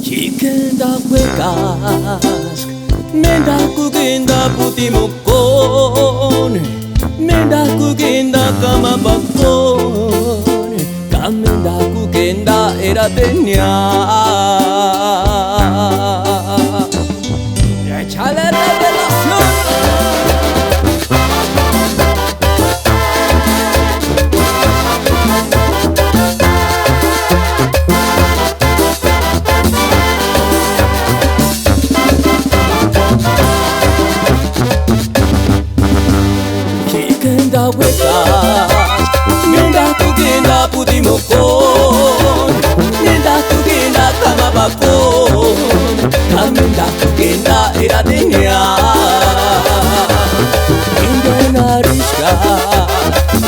Chiquenda huecas, menda kugenda puti mokone, menda kugenda kama bakone, kamenda kugenda era tenia. Échale revelación. Chiquenda huecas, menda kugenda puti mokone, menda kugenda kama bakone, kamenda kugenda era tenia. Indenarishka,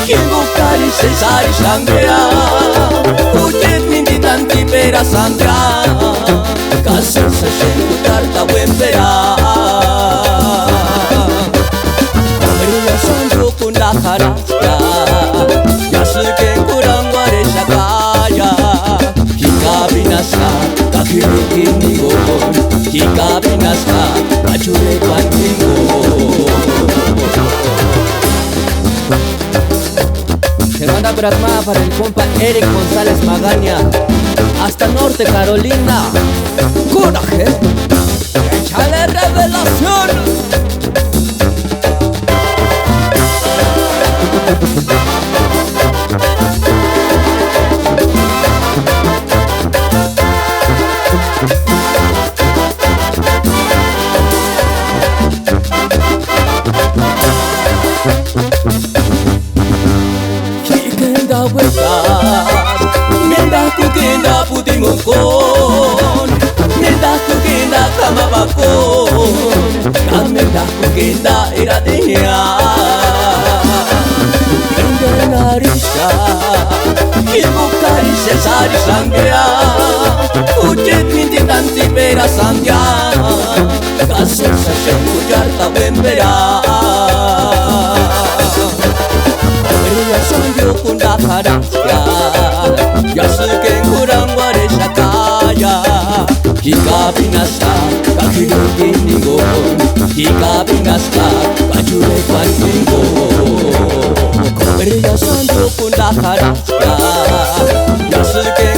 kibukari sesari shangrea, ujet minditanti pera sandra, kasesa shenkutarta wempera. La jarasca, ya sé que curangare shakaya, hikabinasa, kakirikinigo, hikabinasa, kachure kwantingo. Se manda Bratma para el compa Eric González Magaña, hasta Norte Carolina. Coraje, échale revelación. Chiquenda huecas, menda kugenda puti mokone, menda kugenda kama bakone, kamenda kugenda era tenia. Indenarishka, kibukari sesari shangrea, ujet minditanti pera sandya, kasesa shenkutarta wempera. Kunda jarasca, ya sé que kurangare shakaya, hikabinasa, kakirikinigo, hikabinasa, kachure kwantingo. Korea santo kunda jarasca, ya sé que